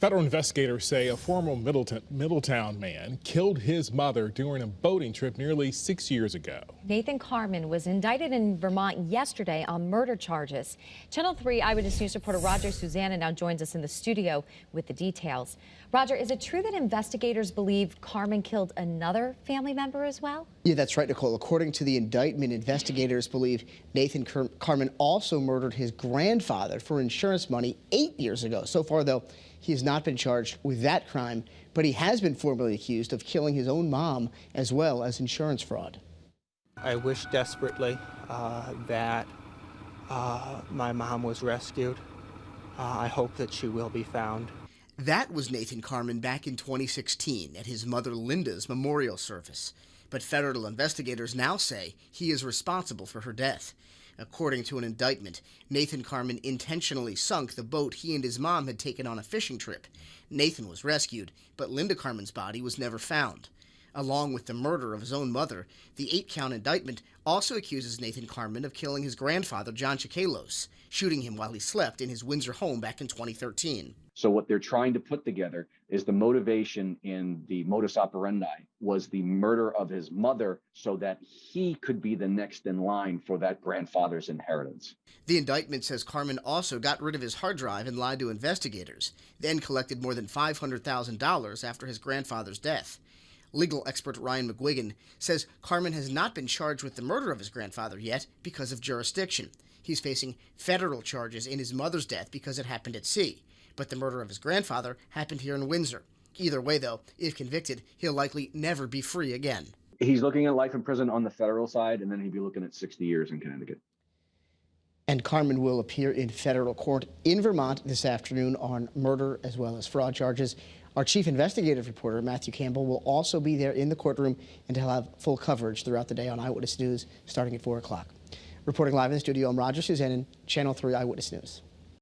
Federal investigators say a former Middletown man killed his mother during a boating trip nearly 6 years ago. Nathan Carmen was indicted in Vermont yesterday on murder charges. Channel 3 Eyewitness News reporter Roger Susanna now joins us in the studio with the details. Roger, is it true that investigators believe Carmen killed another family member as well? Yeah, that's right, Nicole. According to the indictment, investigators believe Nathan Carmen also murdered his grandfather for insurance money 8 years ago. So far, though, he has not been charged with that crime, but he has been formally accused of killing his own mom as well as insurance fraud. I wish desperately that my mom was rescued. I hope that she will be found. That was Nathan Carmen back in 2016 at his mother Linda's memorial service. But federal investigators now say he is responsible for her death. According to an indictment, Nathan Carmen intentionally sunk the boat he and his mom had taken on a fishing trip. Nathan was rescued, but Linda Carmen's body was never found. Along with the murder of his own mother, the 8-count indictment also accuses Nathan Carmen of killing his grandfather, John Chikalos, shooting him while he slept in his Windsor home back in 2013. So what they're trying to put together is the motivation in the modus operandi was the murder of his mother so that he could be the next in line for that grandfather's inheritance. The indictment says Carmen also got rid of his hard drive and lied to investigators, then collected more than $500,000 after his grandfather's death. Legal expert Ryan McGuigan says Carmen has not been charged with the murder of his grandfather yet because of jurisdiction. He's facing federal charges in his mother's death because it happened at sea. But the murder of his grandfather happened here in Windsor. Either way, though, if convicted, he'll likely never be free again. He's looking at life in prison on the federal side, and then he'd be looking at 60 years in Connecticut. And Carmen will appear in federal court in Vermont this afternoon on murder as well as fraud charges. Our chief investigative reporter, Matthew Campbell, will also be there in the courtroom, and he'll have full coverage throughout the day on Eyewitness News starting at 4 o'clock. Reporting live in the studio, I'm Roger Susanna, Channel 3 Eyewitness News.